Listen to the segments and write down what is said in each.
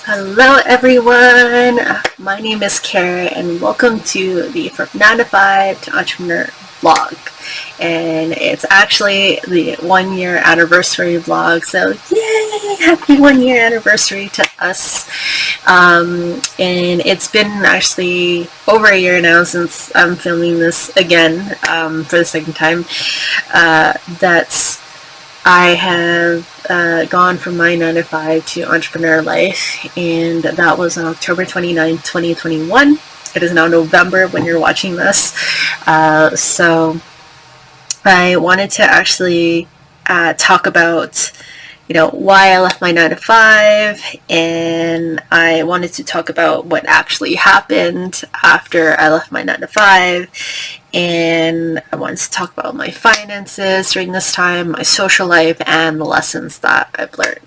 Hello everyone, my name is Kare and welcome to the From 9 to 5 to Entrepreneur vlog. And it's actually the 1 year anniversary vlog, so yay! Happy 1 year anniversary to us. And it's been actually over a year now since I'm filming this again for the second time. That's I have gone from my 9 to 5 to entrepreneur life, and that was on October 29th, 2021. It is now November when you're watching this. So I wanted to actually talk about why I left my 9 to 5, and I wanted to talk about what actually happened after I left my 9 to 5, and I wanted to talk about my finances during this time, my social life, and the lessons that I've learned.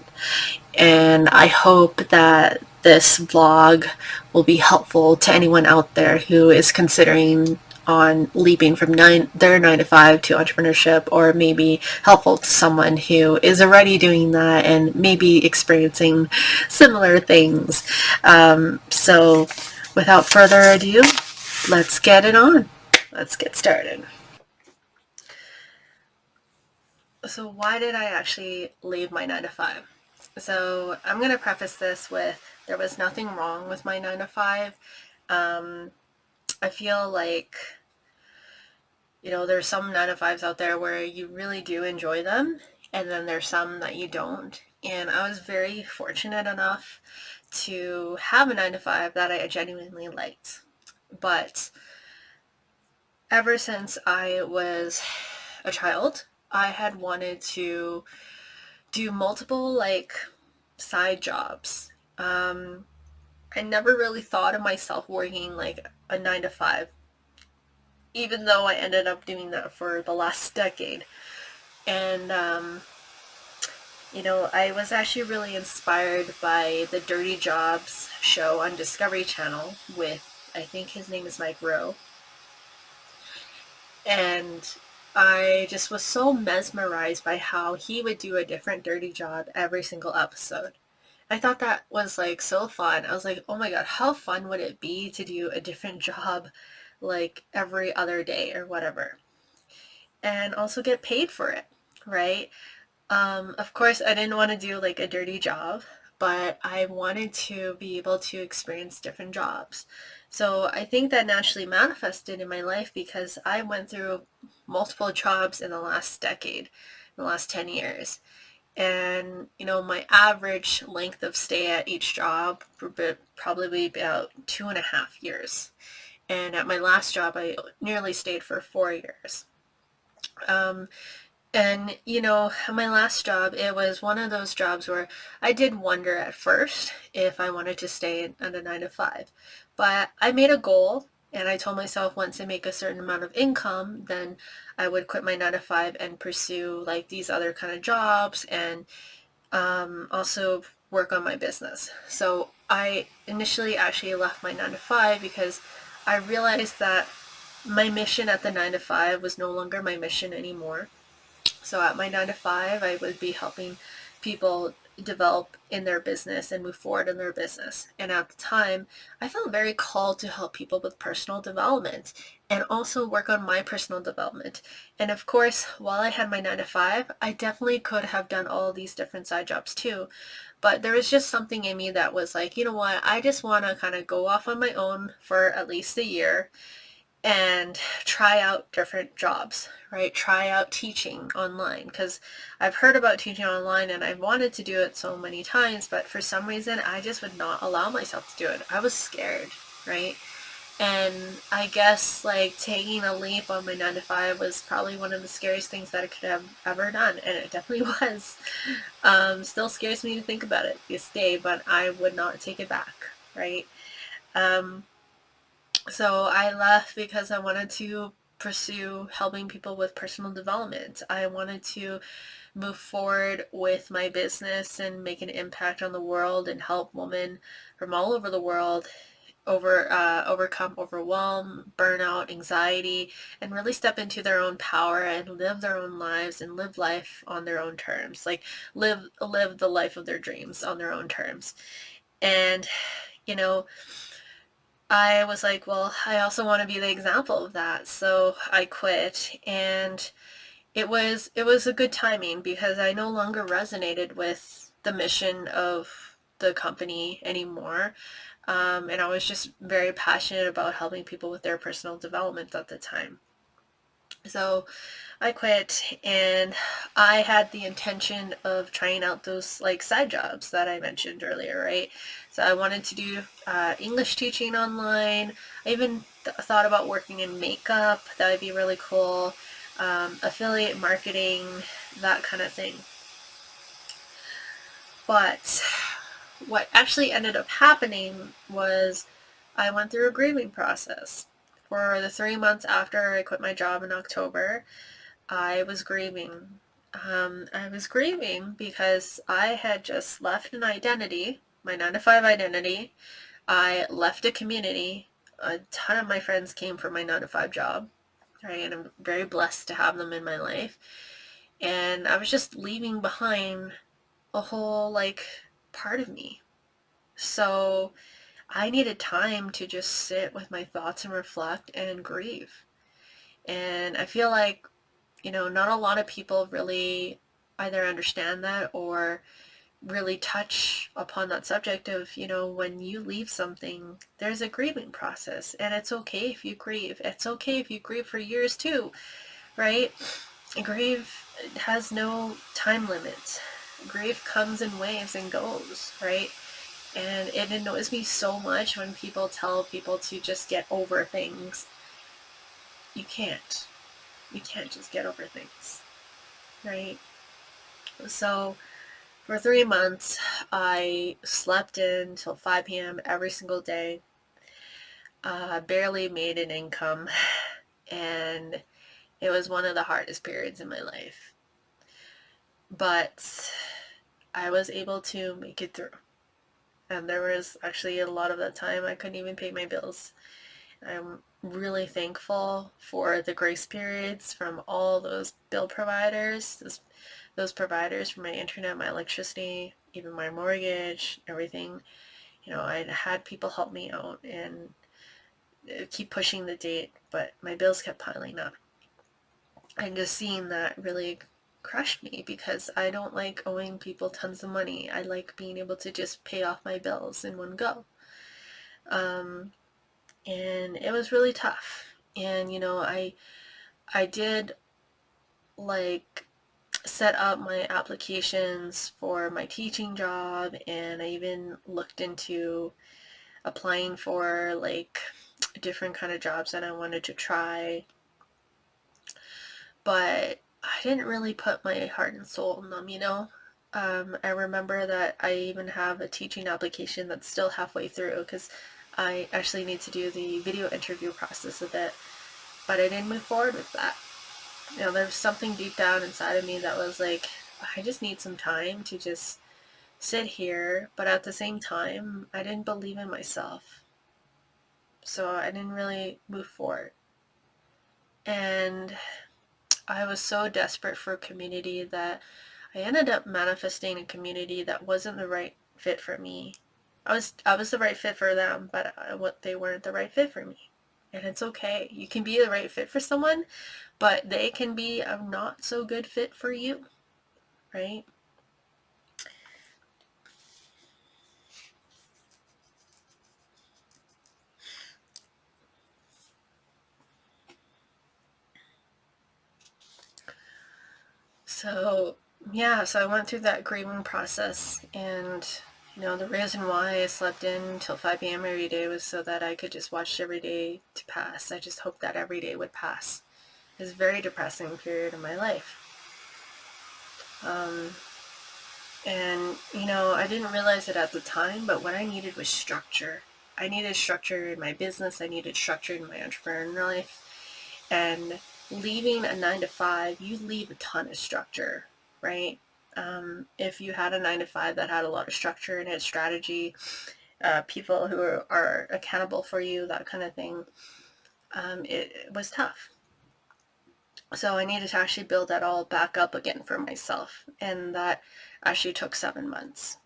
And I hope that this vlog will be helpful to anyone out there who is considering on leaping from their 9 to 5 to entrepreneurship, or maybe helpful to someone who is already doing that and maybe experiencing similar things. So without further ado, let's get it on. Let's get started. So why did I actually leave my 9 to 5? So I'm going to preface this with there was nothing wrong with my 9 to 5. I feel like, there's some 9 to 5s out there where you really do enjoy them, and then there's some that you don't. And I was very fortunate enough to have a 9 to 5 that I genuinely liked. But ever since I was a child, I had wanted to do multiple side jobs. I never really thought of myself working like a 9 to 5, even though I ended up doing that for the last decade. And I was actually really inspired by the Dirty Jobs show on Discovery Channel with, I think his name is Mike Rowe. And I just was so mesmerized by how he would do a different dirty job every single episode. I thought that was like so fun. I was like, oh my god, how fun would it be to do a different job like every other day or whatever, and also get paid for it, right? Of course, I didn't want to do like a dirty job, but I wanted to be able to experience different jobs. So I think that naturally manifested in my life because I went through multiple jobs in the last decade, in the last 10 years. And, my average length of stay at each job would probably be about 2.5 years. And at my last job, I nearly stayed for 4 years. And, my last job, it was one of those jobs where I did wonder at first if I wanted to stay at a 9 to 5. But I made a goal, and I told myself once I make a certain amount of income, then I would quit my 9 to 5 and pursue like these other kind of jobs, and also work on my business. So I initially actually left my 9 to 5 because I realized that my mission at the 9 to 5 was no longer my mission anymore. So at my 9 to 5, I would be helping people develop in their business and move forward in their business. And at the time, I felt very called to help people with personal development and also work on my personal development. And of course, while I had my 9 to 5, I definitely could have done all these different side jobs too. But there was just something in me that was like, you know what, I just want to kind of go off on my own for at least a year and try out different jobs, right? Try out teaching online, because I've heard about teaching online and I've wanted to do it so many times, but for some reason I just would not allow myself to do it. I was scared, right? And I guess like taking a leap on my 9 to 5 was probably one of the scariest things that I could have ever done, and it definitely was. Still scares me to think about it this day, but I would not take it back, right? So I left because I wanted to pursue helping people with personal development. I wanted to move forward with my business and make an impact on the world and help women from all over the world overcome overwhelm, burnout, anxiety, and really step into their own power and live their own lives and live life on their own terms. Like live the life of their dreams on their own terms. And, you know, I was like, well, I also want to be the example of that. So I quit, and it was a good timing because I no longer resonated with the mission of the company anymore. And I was just very passionate about helping people with their personal development at the time. So I quit, and I had the intention of trying out those like side jobs that I mentioned earlier, right? So I wanted to do English teaching online. I even thought about working in makeup. That would be really cool. Affiliate marketing, that kind of thing. But what actually ended up happening was I went through a grieving process. For the 3 months after I quit my job in October, I was grieving. I was grieving because I had just left an identity, my 9 to 5 identity. I left a community. A ton of my friends came from my 9 to 5 job, right? And I'm very blessed to have them in my life. And I was just leaving behind a whole, like, part of me. So I needed time to just sit with my thoughts and reflect and grieve. And I feel like, not a lot of people really either understand that or really touch upon that subject of, when you leave something, there's a grieving process. And it's okay if you grieve. It's okay if you grieve for years too, right? Grief has no time limits. Grief comes in waves and goes, right? And it annoys me so much when people tell people to just get over things. You can't. You can't just get over things, right? So for 3 months, I slept in till 5 p.m. every single day, barely made an income, and it was one of the hardest periods in my life. But I was able to make it through. And there was actually a lot of that time I couldn't even pay my bills. I'm really thankful for the grace periods from all those bill providers, those providers for my internet, my electricity, even my mortgage, everything. I had people help me out and keep pushing the date, but my bills kept piling up. And just seeing that really crushed me because I don't like owing people tons of money. I like being able to just pay off my bills in one go. And it was really tough. And I did like set up my applications for my teaching job, and I even looked into applying for like different kind of jobs that I wanted to try, but I didn't really put my heart and soul in them. I remember that I even have a teaching application that's still halfway through because I actually need to do the video interview process of it, but I didn't move forward with that. There's something deep down inside of me that was like, I just need some time to just sit here, but at the same time, I didn't believe in myself. So I didn't really move forward. And I was so desperate for a community that I ended up manifesting a community that wasn't the right fit for me. I was the right fit for them, but they weren't the right fit for me. And it's okay. You can be the right fit for someone, but they can be a not so good fit for you, right? So, yeah, so I went through that grieving process, and the reason why I slept in until 5 p.m. every day was so that I could just watch every day to pass. I just hoped that every day would pass. It was a very depressing period of my life. Um, and, I didn't realize it at the time, but what I needed was structure. I needed structure in my business. I needed structure in my entrepreneur life. And leaving a 9 to 5, you leave a ton of structure, right? If you had a 9 to 5 that had a lot of structure and had strategy, people who are accountable for you, that kind of thing, it was tough. So I needed to actually build that all back up again for myself. And that actually took 7 months.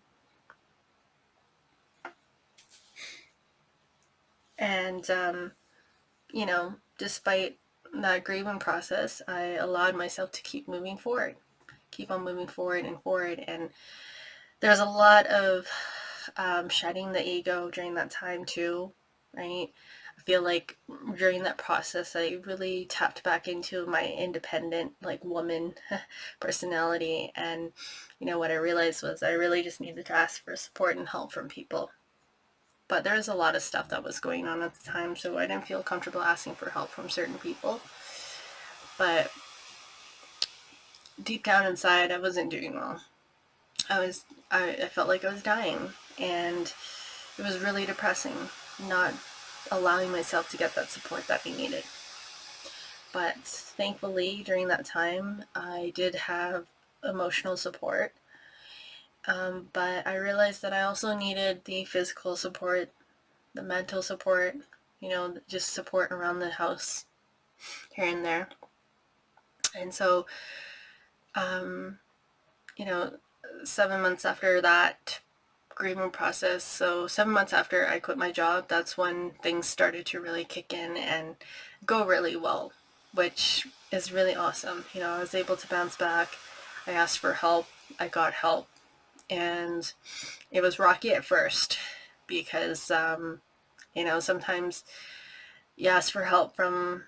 And, despite that grieving process, I allowed myself to keep moving forward, keep on moving forward and forward. And there's a lot of shedding the ego during that time too, right? I feel like during that process, I really tapped back into my independent, like, woman personality. And, what I realized was I really just needed to ask for support and help from people. But there was a lot of stuff that was going on at the time, so I didn't feel comfortable asking for help from certain people. But deep down inside, I wasn't doing well. I felt like I was dying, and it was really depressing, not allowing myself to get that support that I needed. But thankfully, during that time, I did have emotional support. But I realized that I also needed the physical support, the mental support, just support around the house here and there. And so, um, 7 months after that grieving process, so 7 months after I quit my job, that's when things started to really kick in and go really well, which is really awesome. I was able to bounce back. I asked for help. I got help. And it was rocky at first because, sometimes you ask for help from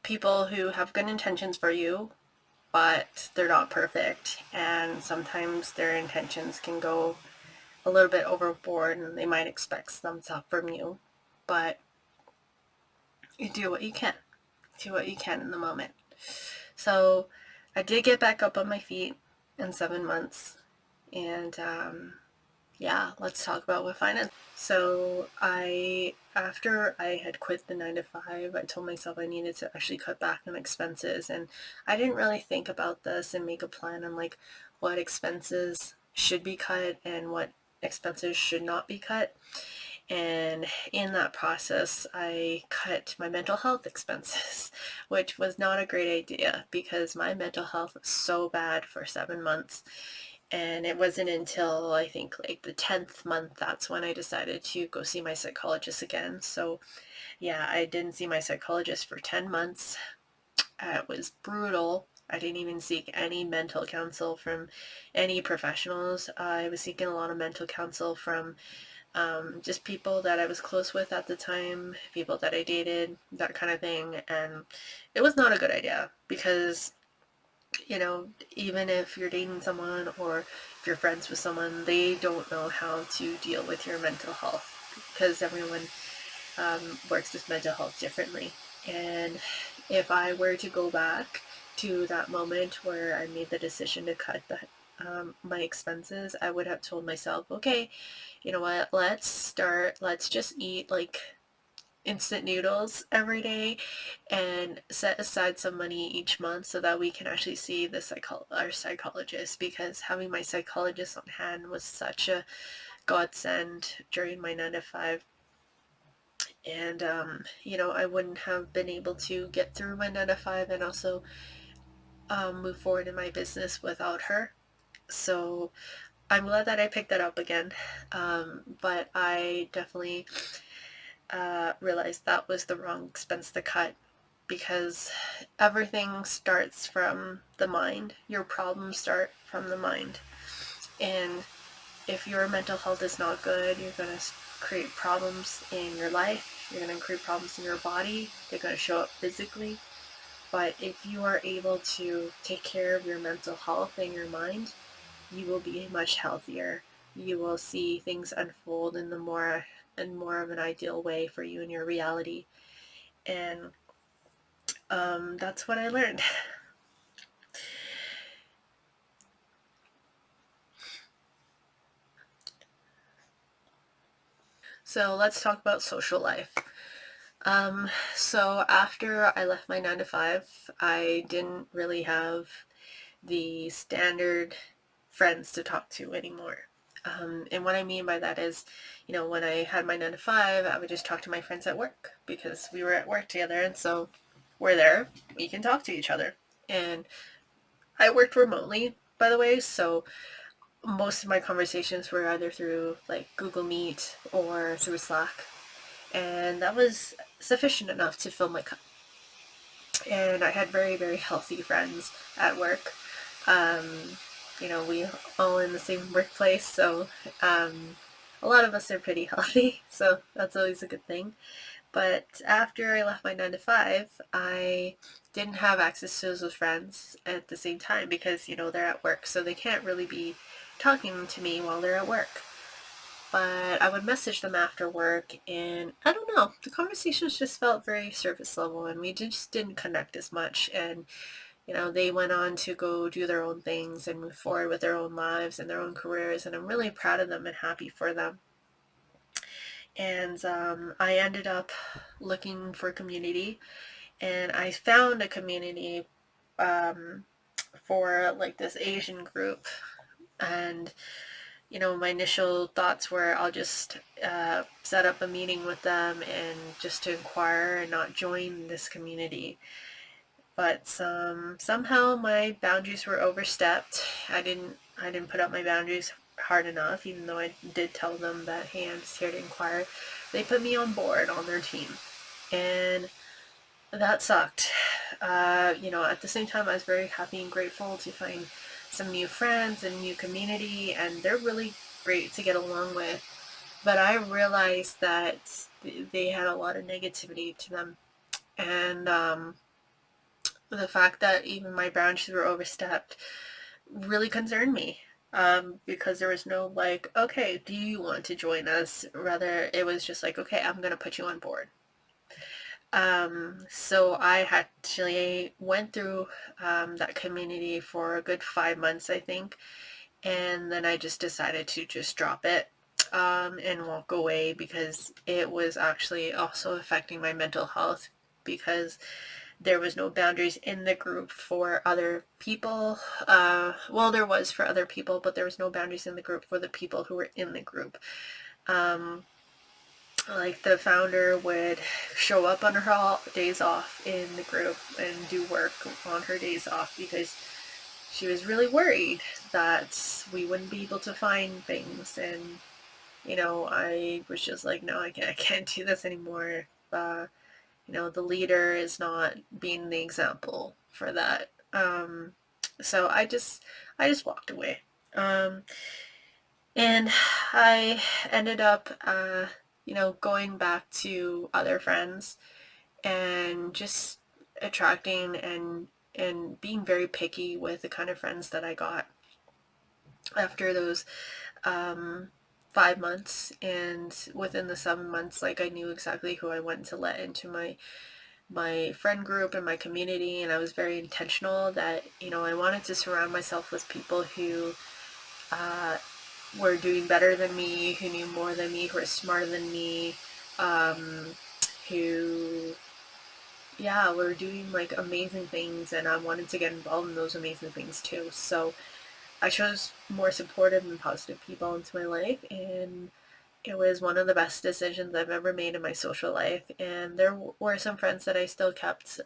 people who have good intentions for you, but they're not perfect. And sometimes their intentions can go a little bit overboard and they might expect some stuff from you. But you do what you can. Do what you can in the moment. So I did get back up on my feet in 7 months. And let's talk about what finance. So after I had quit the 9 to 5, I told myself I needed to actually cut back on expenses. And I didn't really think about this and make a plan on like what expenses should be cut and what expenses should not be cut. And in that process, I cut my mental health expenses, which was not a great idea because my mental health was so bad for 7 months. And it wasn't until I think like the 10th month that's when I decided to go see my psychologist again. So yeah, I didn't see my psychologist for 10 months. It was brutal. I didn't even seek any mental counsel from any professionals. I was seeking a lot of mental counsel from just people that I was close with at the time, people that I dated, that kind of thing. And it was not a good idea because, even if you're dating someone or if you're friends with someone, they don't know how to deal with your mental health because everyone works with mental health differently. And if I were to go back to that moment where I made the decision to cut my expenses, I would have told myself, okay, you know what, let's just eat like instant noodles every day and set aside some money each month so that we can actually see our psychologist, because having my psychologist on hand was such a godsend during my 9 to 5. And I wouldn't have been able to get through my 9 to 5 and also move forward in my business without her. So I'm glad that I picked that up again. But I definitely realized that was the wrong expense to cut, because everything starts from the mind. Your problems start from the mind. And if your mental health is not good, you're going to create problems in your life. You're going to create problems in your body. They're going to show up physically. But if you are able to take care of your mental health and your mind, you will be much healthier. You will see things unfold in more of an ideal way for you in your reality. And that's what I learned. So let's talk about social life. So after I left my 9 to 5, I didn't really have the standard friends to talk to anymore. And what I mean by that is, when I had my 9 to 5, I would just talk to my friends at work because we were at work together. And so we're there, we can talk to each other. And I worked remotely, by the way, so most of my conversations were either through like Google Meet or through Slack. and that was sufficient enough to fill my cup. And I had very, very healthy friends at work. Um, we all in the same workplace, so a lot of us are pretty healthy, so that's always a good thing. But after I left my 9 to 5, I didn't have access to those friends at the same time because, they're at work, so they can't really be talking to me while they're at work. But I would message them after work, and I don't know, the conversations just felt very surface level, and we just didn't connect as much. And they went on to go do their own things and move forward with their own lives and their own careers, and I'm really proud of them and happy for them. And I ended up looking for community, and I found a community um, for like this Asian group. And my initial thoughts were I'll just set up a meeting with them and just to inquire and not join this community. But somehow my boundaries were overstepped. I didn't put up my boundaries hard enough, even though I did tell them that, hey, I'm just here to inquire. They put me on board on their team, and that sucked. At the same time, I was very happy and grateful to find some new friends and new community, and they're really great to get along with. But I realized that they had a lot of negativity to them, and the fact that even my boundaries were overstepped really concerned me. Because there was no like, okay, do you want to join us? Rather, it was just like, okay, I'm gonna put you on board. So I actually went through that community for a good 5 months, I think, and then I just decided to just drop it and walk away because it was actually also affecting my mental health because there was no boundaries in the group for other people. Well, there was for other people, but there was no boundaries in the group for the people who were in the group. Like the founder would show up on her days off in the group and do work on her days off because she was really worried that we wouldn't be able to find things. And I was just like, no, I can't do this anymore. The leader is not being the example for that. So I just walked away. And I ended up, going back to other friends and just attracting and being very picky with the kind of friends that I got after those 5 months. And within the 7 months, like, I knew exactly who I wanted to let into my friend group and my community, and I was very intentional that I wanted to surround myself with people who were doing better than me, who knew more than me, who were smarter than me, who were doing like amazing things, and I wanted to get involved in those amazing things too. So I chose more supportive and positive people into my life, and it was one of the best decisions I've ever made in my social life. And there were some friends that I still kept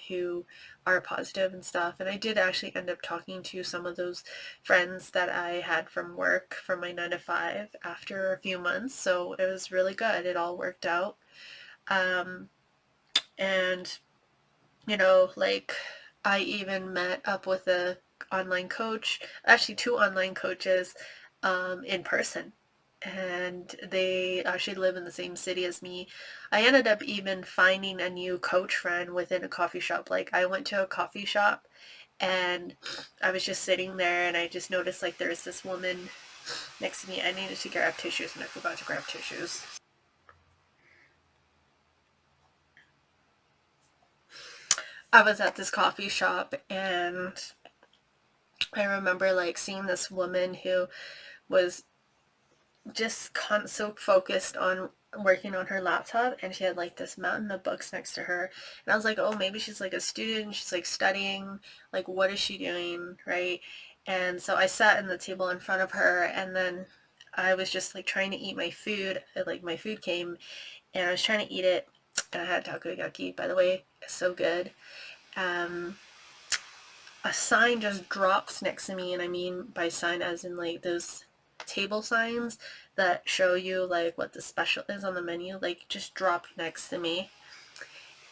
who are positive and stuff. And I did actually end up talking to some of those friends that I had from work from my 9 to 5 after a few months. So it was really good. It all worked out. And, like, I even met up with a online coach, actually two online coaches in person, and they actually live in the same city as me. I ended up even finding a new coach friend within a coffee shop. Like, I went to a coffee shop and I was just sitting there and I just noticed like there's this woman next to me. I needed to grab tissues and I forgot to grab tissues. I was at this coffee shop and I remember like seeing this woman who was just so focused on working on her laptop, and she had like this mountain of books next to her, and I was like, oh, maybe she's like a student, she's like studying, like what is she doing, right? And so I sat in the table in front of her, and then I was just like trying to eat my food. Like my food came and I was trying to eat it, and I had takoyaki, by the way, so good. um a sign just drops next to me, and I mean by sign as in like those table signs that show you like what the special is on the menu, like just dropped next to me.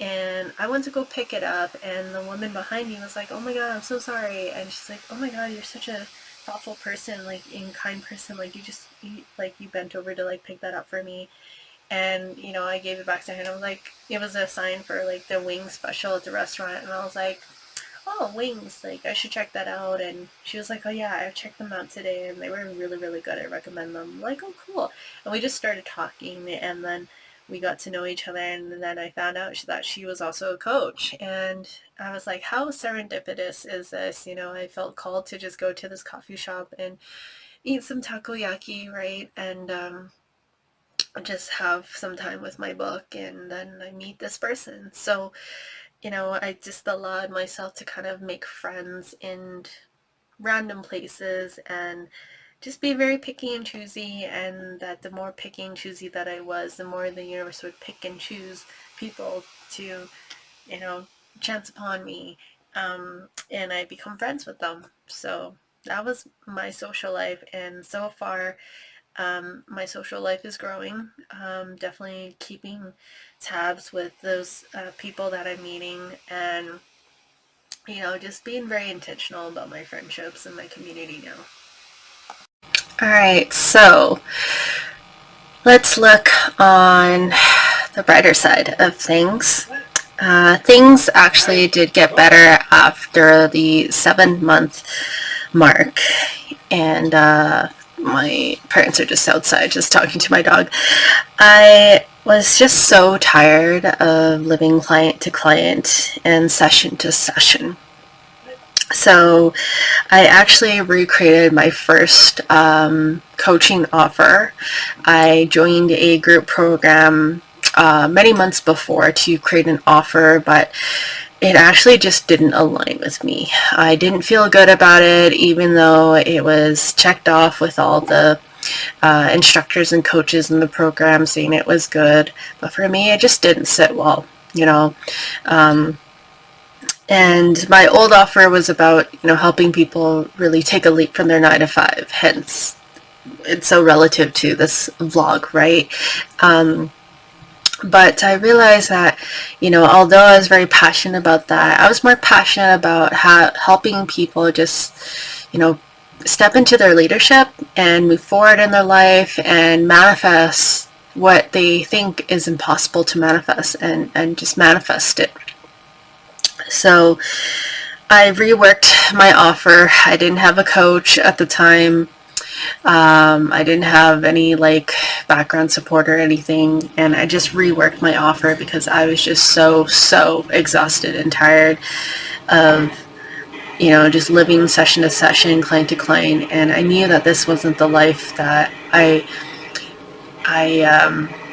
And I went to go pick it up, and the woman behind me was like, "Oh my god, I'm so sorry." And she's like, "Oh my god, you're such a thoughtful person, like, and kind person. Like, you bent over to like pick that up for me." And I gave it back to her, and I was like, it was a sign for like the wing special at the restaurant, and I was like, "Oh, wings, like I should check that out." And she was like, "Oh yeah, I checked them out today, and they were really, really good. I recommend them." I'm like, "Oh, cool." And we just started talking, and then we got to know each other, and then I found out that she was also a coach, and I was like, how serendipitous is this? I felt called to just go to this coffee shop and eat some takoyaki, right? And just have some time with my book, and then I meet this person. So I just allowed myself to kind of make friends in random places and just be very picky and choosy, and that the more picky and choosy that I was, the more the universe would pick and choose people to, you know, chance upon me, and I become friends with them. So that was my social life, and so far, my social life is growing. Definitely keeping tabs with those people that I'm meeting, and just being very intentional about my friendships and my community now. All right, so let's look on the brighter side of things. Things actually did get better after the 7-month mark, and my parents are just outside just talking to my dog. I was just so tired of living client to client and session to session. So I actually recreated my first coaching offer. I joined a group program many months before to create an offer, but it actually just didn't align with me. I didn't feel good about it, even though it was checked off with all the instructors and coaches in the program saying it was good. But for me, it just didn't sit well, and my old offer was about, helping people really take a leap from their 9 to 5. Hence, it's so relative to this vlog, right? But I realized that, although I was very passionate about that, I was more passionate about helping people just, step into their leadership and move forward in their life and manifest what they think is impossible to manifest, and just manifest it. So I reworked my offer. I didn't have a coach at the time. I didn't have any background support or anything, and I just reworked my offer because I was just so exhausted and tired of just living session to session, client to client, and I knew that this wasn't the life that I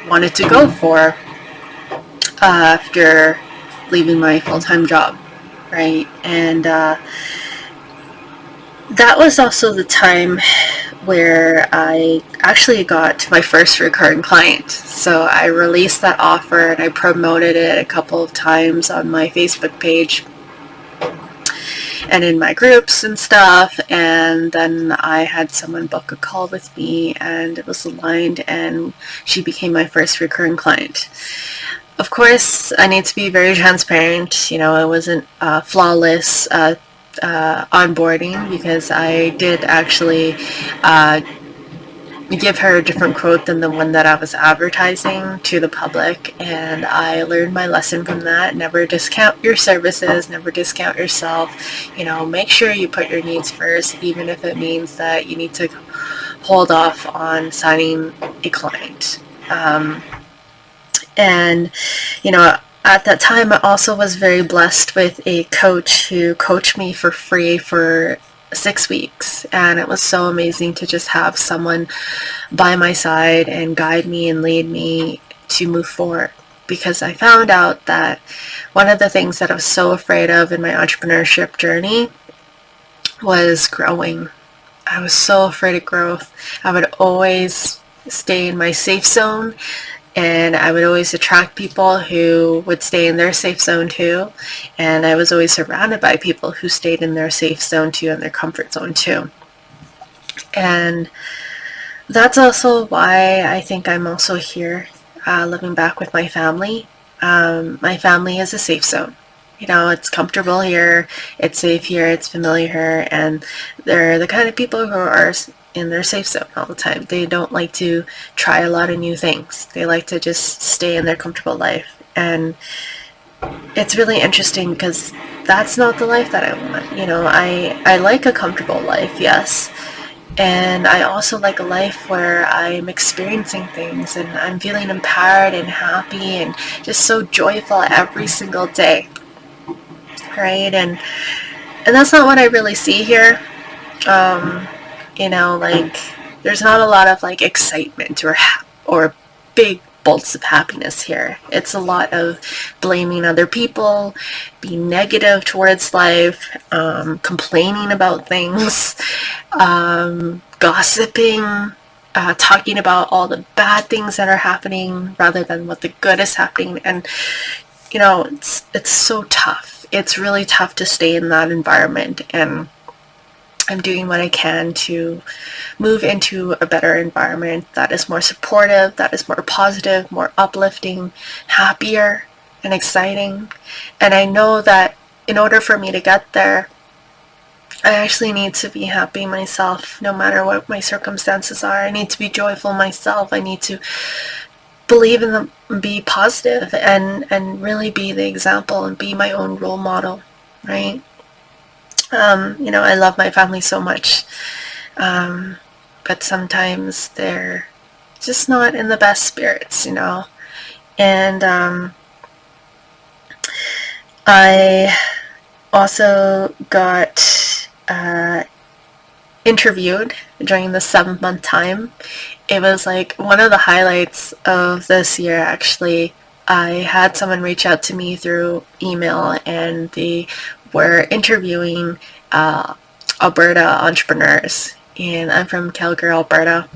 wanted to go for after leaving my full-time job, right? And that was also the time where I actually got my first recurring client. So I released that offer and I promoted it a couple of times on my Facebook page and in my groups and stuff, and then I had someone book a call with me, and it was aligned, and she became my first recurring client. Of course, I need to be very transparent. It wasn't flawless onboarding, because I did actually give her a different quote than the one that I was advertising to the public, and I learned my lesson from that. Never discount your services, never discount yourself. Make sure you put your needs first, even if it means that you need to hold off on signing a client. And at that time, I also was very blessed with a coach who coached me for free for 6 weeks, and it was so amazing to just have someone by my side and guide me and lead me to move forward, because I found out that one of the things that I was so afraid of in my entrepreneurship journey was growing. I was so afraid of growth. I would always stay in my safe zone, and I would always attract people who would stay in their safe zone too. And I was always surrounded by people who stayed in their safe zone too, and their comfort zone too. And That's also why I think I'm also here, living back with my family. My family is a safe zone. You know, it's comfortable here, it's safe here, it's familiar here, and they're the kind of people who are in their safe zone all the time. They don't like to try a lot of new things. They like to just stay in their comfortable life. And it's really interesting because that's not the life that I want. You know, I like a comfortable life, yes, and I also like a life where I'm experiencing things and I'm feeling empowered and happy and just so joyful every single day, right? And that's not what I really see here. Um, you know, like there's not a lot of like excitement or big bolts of happiness here. It's a lot of blaming other people, being negative towards life, complaining about things, gossiping, talking about all the bad things that are happening rather than what the good is happening. And you know, it's so tough. It's really tough to stay in that environment, and I'm doing what I can to move into a better environment that is more supportive, that is more positive, more uplifting, happier, and exciting. And I know that in order for me to get there, I actually need to be happy myself, no matter what my circumstances are. I need to be joyful myself. I need to believe in them, be positive, and really be the example and be my own role model, right? You know, I love my family so much, but sometimes they're just not in the best spirits, you know. And I also got interviewed during the 7-month time. It was like one of the highlights of this year, actually. I had someone reach out to me through email, and they were interviewing Alberta entrepreneurs. And I'm from Calgary, Alberta.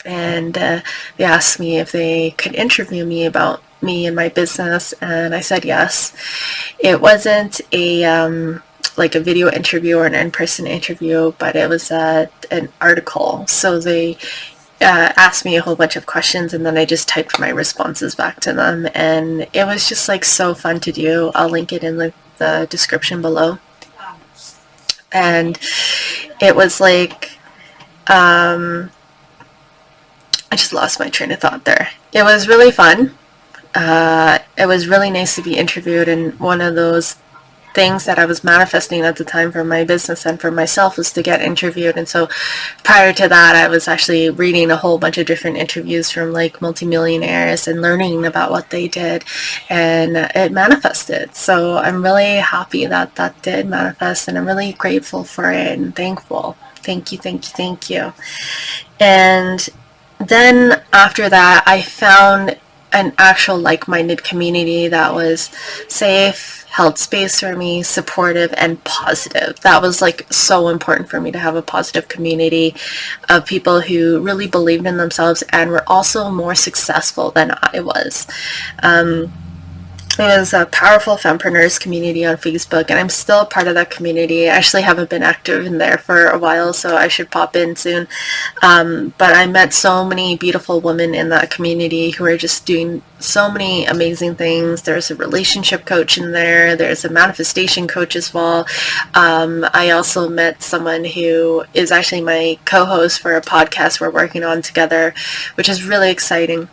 And they asked me if they could interview me about me and my business, and I said yes. It wasn't a like a video interview or an in-person interview, but it was an article. So they asked me a whole bunch of questions, and then I just typed my responses back to them, and it was just like so fun to do. I'll link it in the description below. And it was like, I just lost my train of thought there. It was really fun. It was really nice to be interviewed, and one of those things that I was manifesting at the time for my business and for myself was to get interviewed. And so prior to that, I was actually reading a whole bunch of different interviews from like multimillionaires and learning about what they did, and it manifested. So I'm really happy that that did manifest, and I'm really grateful for it and thankful. Thank you, thank you, thank you. And then after that, I found an actual like-minded community that was safe, held space for me, supportive, and positive. That was like so important for me, to have a positive community of people who really believed in themselves and were also more successful than I was. It was a powerful fempreneurs community on Facebook, and I'm still a part of that community. I actually haven't been active in there for a while, so I should pop in soon. But I met so many beautiful women in that community who are just doing so many amazing things. There's a relationship coach in there. There's a manifestation coach as well. I also met someone who is actually my co-host for a podcast we're working on together, which is really exciting.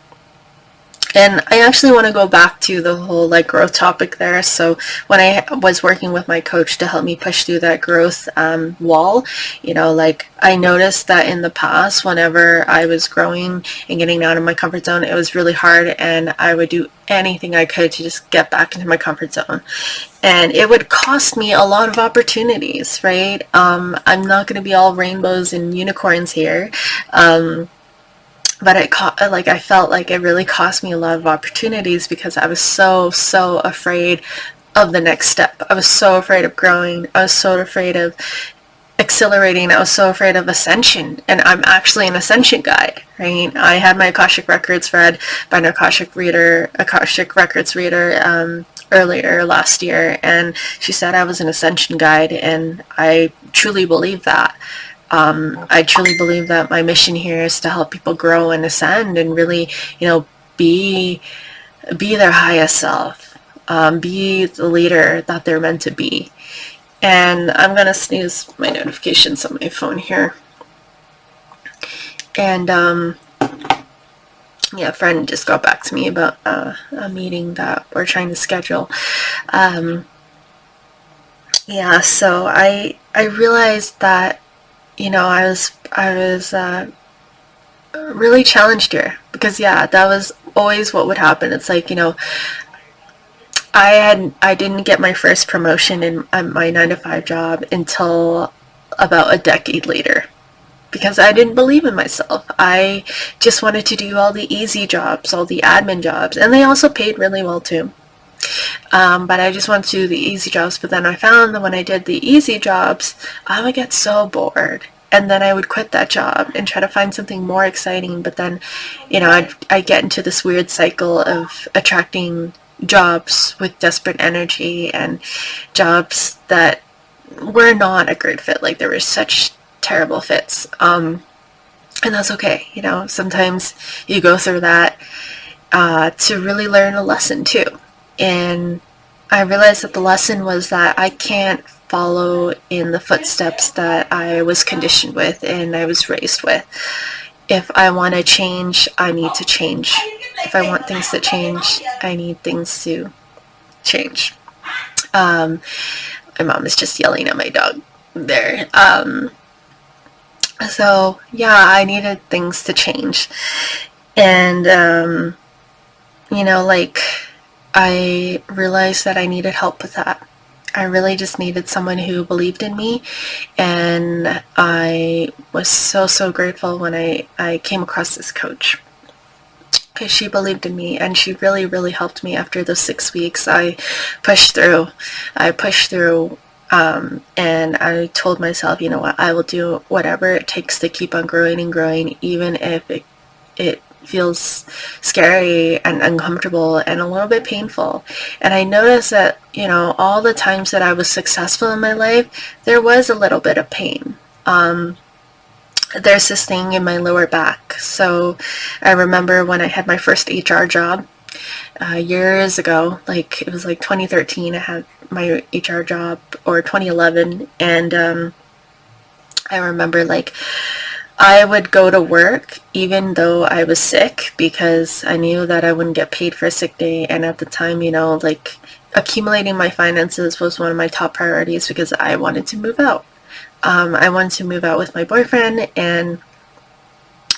And I actually want to go back to the whole like growth topic there. So when I was working with my coach to help me push through that growth wall, you know, like I noticed that in the past, whenever I was growing and getting out of my comfort zone, it was really hard, and I would do anything I could to just get back into my comfort zone. And it would cost me a lot of opportunities, right? I'm not going to be all rainbows and unicorns here. But I felt like it really cost me a lot of opportunities because I was so afraid of the next step. I was so afraid of growing. I was so afraid of accelerating. I was so afraid of ascension, and I'm actually an ascension guide, right? I had my Akashic records read by an Akashic records reader earlier last year, and she said I was an ascension guide, and I truly believe that. I truly believe that my mission here is to help people grow and ascend and really, be their highest self, be the leader that they're meant to be. And I'm gonna snooze my notifications on my phone here. And yeah, a friend just got back to me about a meeting that we're trying to schedule. Yeah, so I realized that I was really challenged here because that was always what would happen. It's like I didn't get my first promotion in my 9 to 5 job until about a decade later because I didn't believe in myself. I just wanted to do all the easy jobs, all the admin jobs, and they also paid really well too. But I just wanted to do the easy jobs. But then I found that when I did the easy jobs, I would get so bored. And then I would quit that job and try to find something more exciting. But then, I'd get into this weird cycle of attracting jobs with desperate energy and jobs that were not a great fit. Like, there were such terrible fits. And that's okay. Sometimes you go through that to really learn a lesson too. And I realized that the lesson was that I can't follow in the footsteps that I was conditioned with and I was raised with. If I want to change, I need to change. If I want things to change, I need things to change. My mom is just yelling at my dog there. So yeah, I needed things to change. And, I realized that I needed help with that. I really just needed someone who believed in me, and I was so grateful when I came across this coach because she believed in me and she really helped me. After those 6 weeks, I pushed through, and I told myself, what, I will do whatever it takes to keep on growing and growing, even if it feels scary and uncomfortable and a little bit painful. And I noticed that, all the times that I was successful in my life, there was a little bit of pain. There's this thing in my lower back. So I remember when I had my first HR job years ago, it was 2013, I had my HR job, or 2011, and I remember I would go to work even though I was sick because I knew that I wouldn't get paid for a sick day. And at the time, accumulating my finances was one of my top priorities because I wanted to move out. I wanted to move out with my boyfriend, and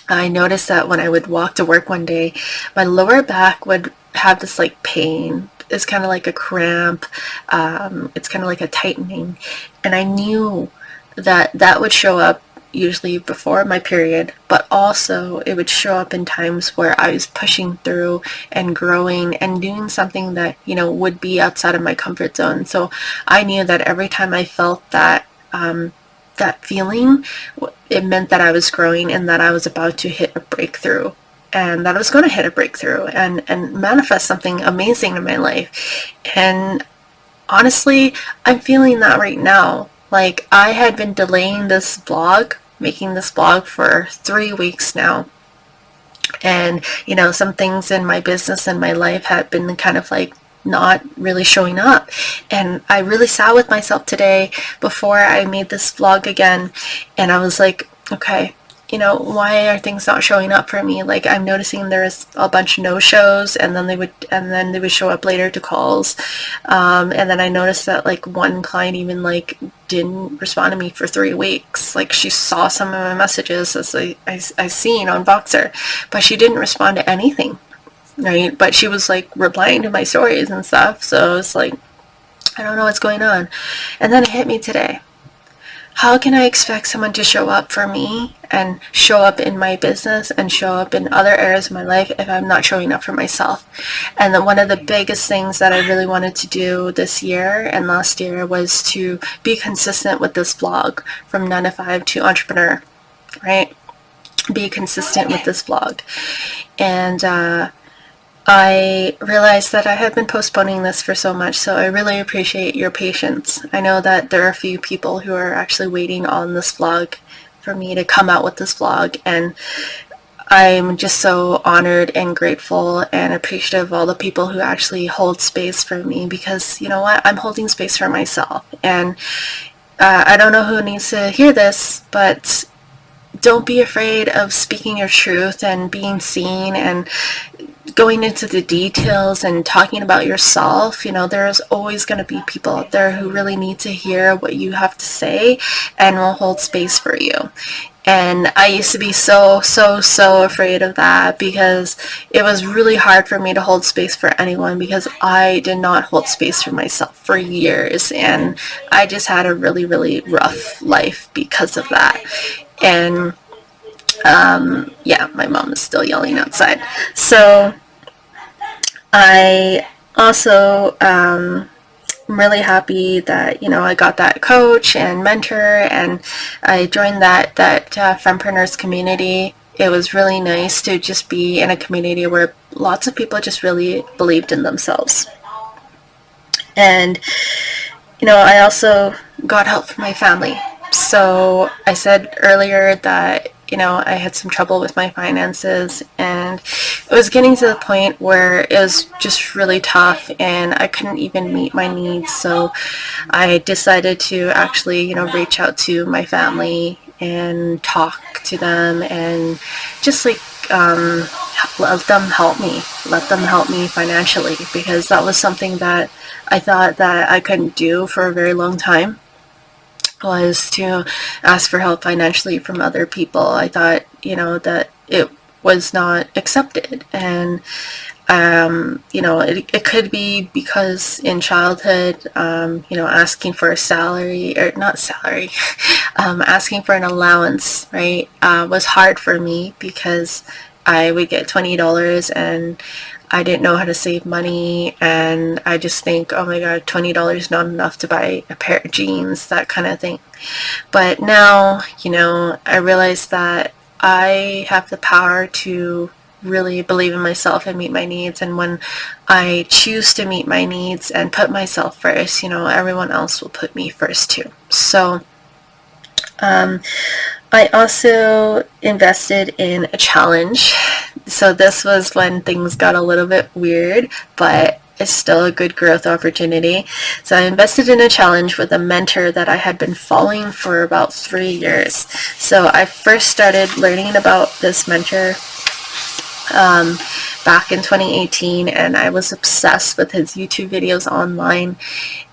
I noticed that when I would walk to work one day, my lower back would have this pain. It's kind of like a cramp. It's kind of like a tightening. And I knew that would show up usually before my period, but also it would show up in times where I was pushing through and growing and doing something that, would be outside of my comfort zone. So I knew that every time I felt that feeling, it meant that I was growing and that I was about to hit a breakthrough, and that I was going to hit a breakthrough and manifest something amazing in my life. And honestly, I'm feeling that right now. I had been delaying making this blog for 3 weeks now. And, some things in my business and my life had been kind of not really showing up. And I really sat with myself today before I made this vlog again. And I was like, okay, why are things not showing up for me? I'm noticing there's a bunch of no-shows, and then they would show up later to calls. And then I noticed that one client even didn't respond to me for 3 weeks. She saw some of my messages as I seen on Voxer, but she didn't respond to anything, right? But she was replying to my stories and stuff. So it's I don't know what's going on. And then it hit me today. How can I expect someone to show up for me and show up in my business and show up in other areas of my life if I'm not showing up for myself? And then one of the biggest things that I really wanted to do this year and last year was to be consistent with this vlog, from 9 to 5 to entrepreneur, right? Be consistent with this vlog. And I realized that I have been postponing this for so much, so I really appreciate your patience. I know that there are a few people who are actually waiting on this vlog for me to come out with this vlog, and I'm just so honored and grateful and appreciative of all the people who actually hold space for me, because you know what, I'm holding space for myself. And I don't know who needs to hear this, but don't be afraid of speaking your truth and being seen and going into the details and talking about yourself. You know, there's always going to be people out there who really need to hear what you have to say and will hold space for you. And I used to be so afraid of that, because it was really hard for me to hold space for anyone, because I did not hold space for myself for years, and I just had a really rough life because of that. And yeah, my mom is still yelling outside. So I also I'm really happy that, you know, I got that coach and mentor, and I joined that Fempreneurs community. It was really nice to just be in a community where lots of people just really believed in themselves. And, you know, I also got help from my family. So I said earlier that, you know, I had some trouble with my finances, and it was getting to the point where it was just really tough and I couldn't even meet my needs. So I decided to actually, you know, reach out to my family and talk to them, and just like let them help me financially, because that was something that I thought that I couldn't do for a very long time, was to ask for help financially from other people. I thought, you know, that it was not accepted. And you know, it could be because in childhood, you know, asking for a salary, or not salary, asking for an allowance, right, was hard for me, because I would get $20 and I didn't know how to save money, and I just think, oh my god, $20 is not enough to buy a pair of jeans, that kind of thing. But now, you know, I realize that I have the power to really believe in myself and meet my needs, and when I choose to meet my needs and put myself first, you know, everyone else will put me first too. So I also invested in a challenge. So this was when things got a little bit weird, but it's still a good growth opportunity. So I invested in a challenge with a mentor that I had been following for about 3 years. So I first started learning about this mentor back in 2018, and I was obsessed with his YouTube videos online,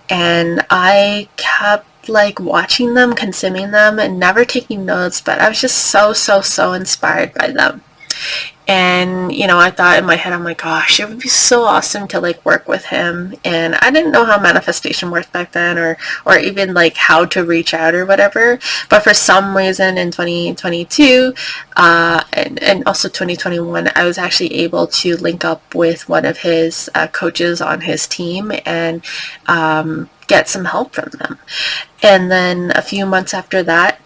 and I kept like watching them, consuming them, and never taking notes, but I was just so inspired by them. And, you know, I thought in my head, oh my gosh, it would be so awesome to like work with him. And I didn't know how manifestation worked back then, or even like how to reach out or whatever. But for some reason in 2022 and also 2021, I was actually able to link up with one of his coaches on his team, and get some help from them. And then a few months after that,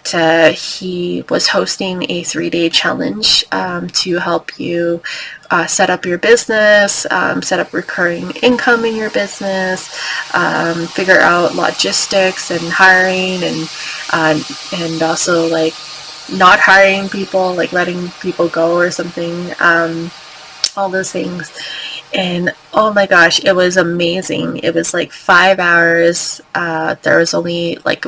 he was hosting a 3-day challenge to help you set up your business, set up recurring income in your business, figure out logistics and hiring, and also like not hiring people, like letting people go or something, all those things. And oh my gosh, it was amazing. It was like 5 hours. There was only like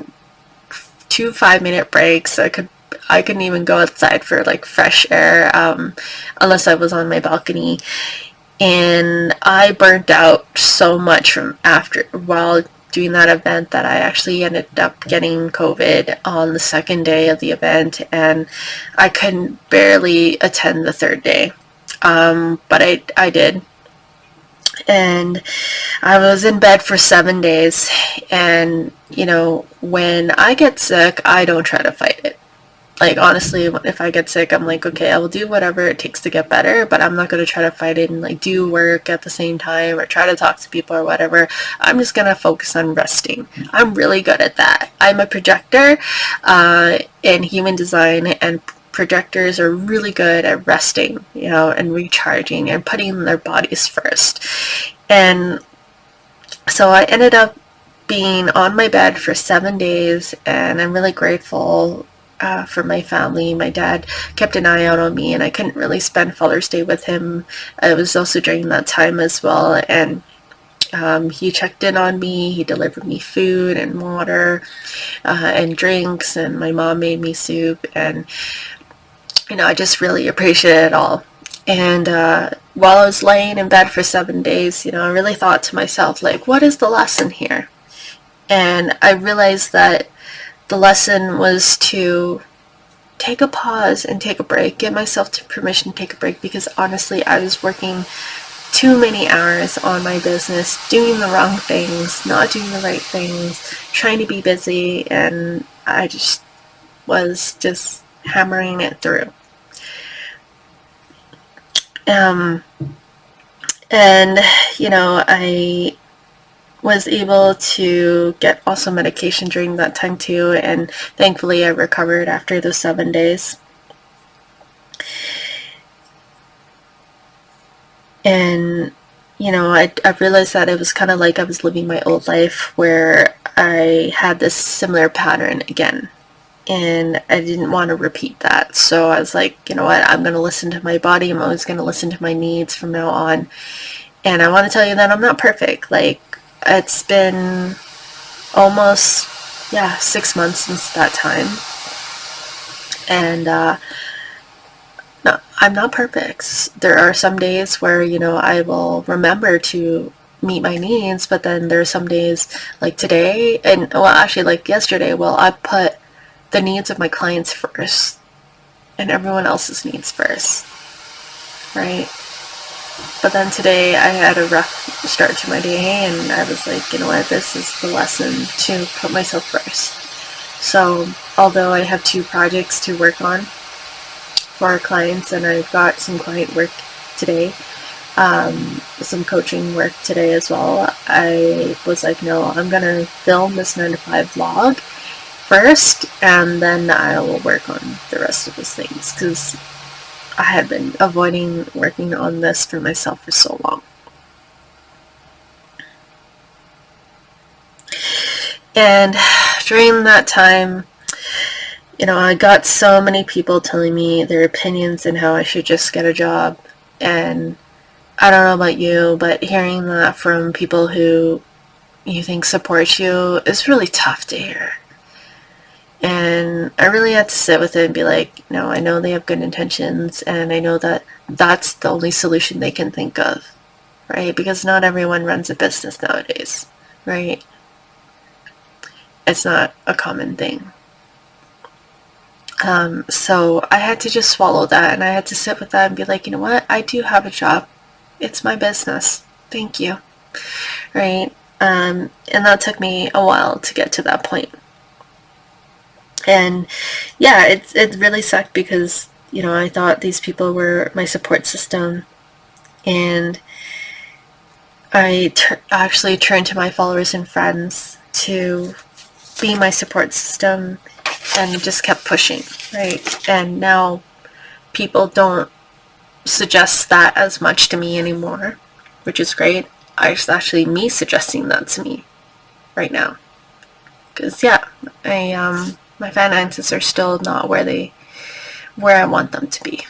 2 5-minute breaks. I couldn't even go outside for like fresh air, unless I was on my balcony. And I burnt out so much from after while doing that event, that I actually ended up getting COVID on the second day of the event, and I couldn't barely attend the third day. But I did. And I was in bed for 7 days. And, you know, when I get sick, I don't try to fight it. Like, honestly, if I get sick, I'm like, okay, I will do whatever it takes to get better, but I'm not going to try to fight it and like do work at the same time or try to talk to people or whatever. I'm just going to focus on resting. I'm really good at that. I'm a projector in human design, and projectors are really good at resting, you know, and recharging and putting their bodies first. And so I ended up being on my bed for 7 days, and I'm really grateful for my family. My dad kept an eye out on me, and I couldn't really spend Father's Day with him. It was also during that time as well, and he checked in on me. He delivered me food and water and drinks, and my mom made me soup, and I just really appreciated it all. And while I was laying in bed for 7 days, I really thought to myself, like, what is the lesson here? And I realized that the lesson was to take a pause and take a break, give myself permission to take a break, because honestly, I was working too many hours on my business, doing the wrong things, not doing the right things, trying to be busy, and I just was just hammering it through. And I was able to get also medication during that time too, and thankfully I recovered after those 7 days. And I realized that it was kind of like I was living my old life, where I had this similar pattern again, and I didn't want to repeat that. So I was like, you know what, I'm going to listen to my body. I'm always going to listen to my needs from now on. And I want to tell you that I'm not perfect. Like, it's been almost 6 months since that time, and no, I'm not perfect. There are some days where I will remember to meet my needs, but then there are some days like today, and well, actually like yesterday, I put the needs of my clients first and everyone else's needs first, right? But then today I had a rough start to my day, and I was like, you know what, this is the lesson to put myself first. So although I have 2 projects to work on for our clients, and I've got some client work today, some coaching work today as well, I was like, no, I'm gonna film this 9 to 5 vlog first, and then I will work on the rest of those things, because I had been avoiding working on this for myself for so long. And during that time, I got so many people telling me their opinions and how I should just get a job. And I don't know about you, but hearing that from people who you think support you is really tough to hear. And I really had to sit with it and be like, I know they have good intentions, and I know that that's the only solution they can think of, right? Because not everyone runs a business nowadays, right? It's not a common thing. So I had to just swallow that, and I had to sit with that and be like, you know what? I do have a job. It's my business. Thank you. Right? And that took me a while to get to that point. And it really sucked, because I thought these people were my support system, and I actually turned to my followers and friends to be my support system, and just kept pushing, right? And now people don't suggest that as much to me anymore, which is great. It's actually me suggesting that to me right now, because my finances are still not where I want them to be.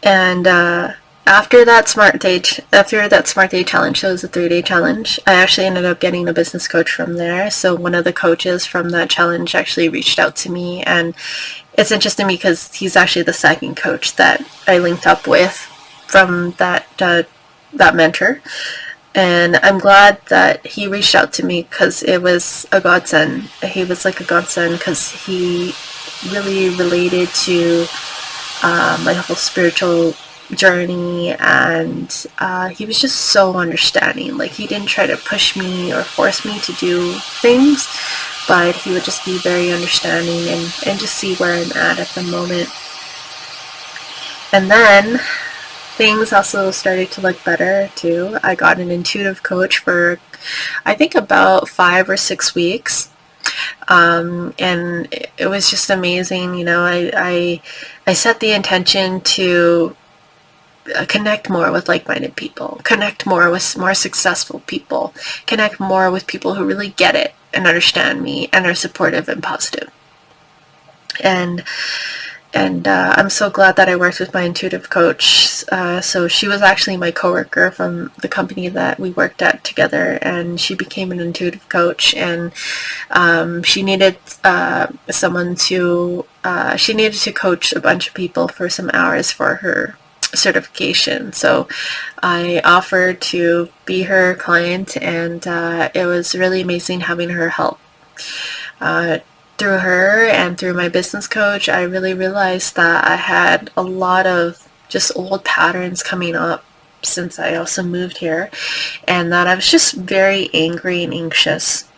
And after that Smart Day challenge, so it was a 3-day challenge, I actually ended up getting a business coach from there. So one of the coaches from that challenge actually reached out to me, and it's interesting because he's actually the second coach that I linked up with from that mentor. And I'm glad that he reached out to me, because it was a godsend. He was like a godsend, because he really related to my whole spiritual journey, and he was just so understanding. Like, he didn't try to push me or force me to do things, but he would just be very understanding and just see where I'm at the moment. And then things also started to look better too. I got an intuitive coach for I think about 5 or 6 weeks. And it was just amazing. I set the intention to connect more with like-minded people, connect more with more successful people, connect more with people who really get it and understand me and are supportive and positive. And I'm so glad that I worked with my intuitive coach. So she was actually my coworker from the company that we worked at together, and she became an intuitive coach. And she needed she needed to coach a bunch of people for some hours for her certification. So I offered to be her client, and it was really amazing having her help. Through her and through my business coach, I really realized that I had a lot of just old patterns coming up since I also moved here, and that I was just very angry and anxious.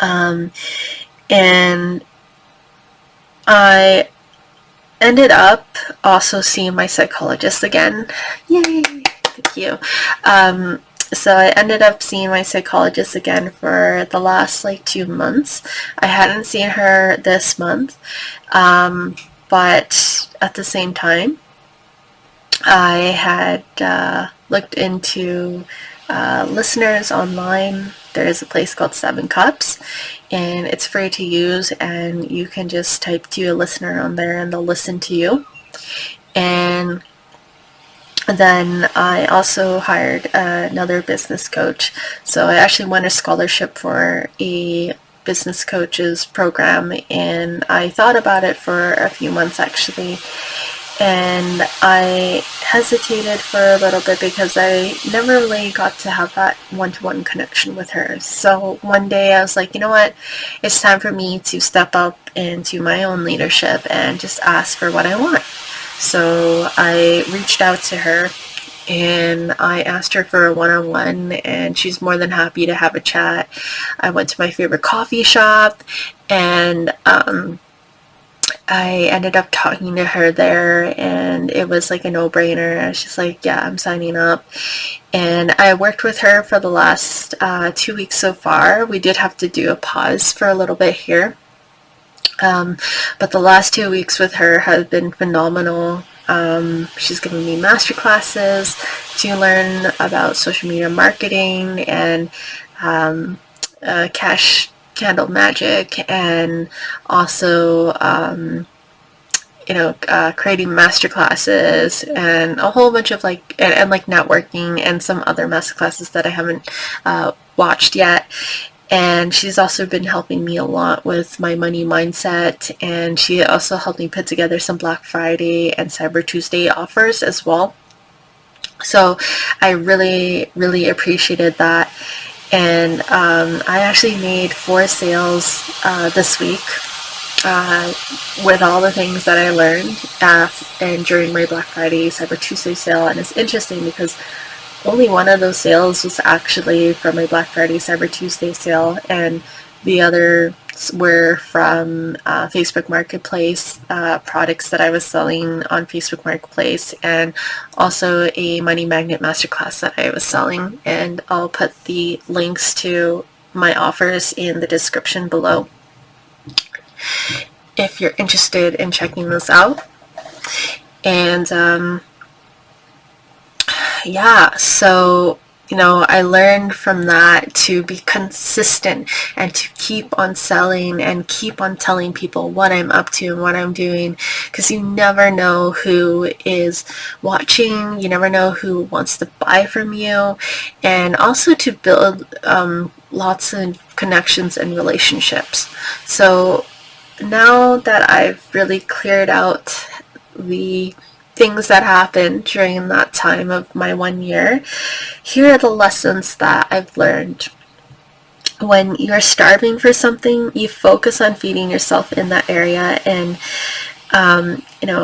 And I ended up also seeing my psychologist again. Yay! Thank you. So I ended up seeing my psychologist again for the last 2 months. I hadn't seen her this month, but at the same time, I had looked into listeners online. There is a place called 7 Cups, and it's free to use, and you can just type to a listener on there and they'll listen to you. And then I also hired another business coach. So I actually won a scholarship for a business coaches program, and I thought about it for a few months actually. And I hesitated for a little bit because I never really got to have that one-to-one connection with her. So one day I was like, you know what? It's time for me to step up into my own leadership and just ask for what I want. So I reached out to her and I asked her for a one-on-one, and she's more than happy to have a chat. I went to my favorite coffee shop, and I ended up talking to her there, and it was like a no-brainer. I was just like, yeah, I'm signing up. And I worked with her for the last 2 weeks so far. We did have to do a pause for a little bit here. But the last 2 weeks with her have been phenomenal. She's giving me master classes to learn about social media marketing and cash candle magic, and also creating master classes and a whole bunch of and networking and some other master classes that I haven't watched yet. And she's also been helping me a lot with my money mindset, and she also helped me put together some Black Friday and Cyber Tuesday offers as well. So I really, really appreciated that. And I actually made 4 sales this week with all the things that I learned and during my Black Friday Cyber Tuesday sale. And it's interesting because only one of those sales was actually from my Black Friday Cyber Tuesday sale, and the others were from Facebook Marketplace products that I was selling on Facebook Marketplace, and also a Money Magnet Masterclass that I was selling. And I'll put the links to my offers in the description below if you're interested in checking this out. And yeah, so I learned from that to be consistent and to keep on selling and keep on telling people what I'm up to and what I'm doing, because you never know who is watching, you never know who wants to buy from you, and also to build lots of connections and relationships. So now that I've really cleared out the things that happened during that time of my 1 year, here are the lessons that I've learned. When you're starving for something, you focus on feeding yourself in that area, and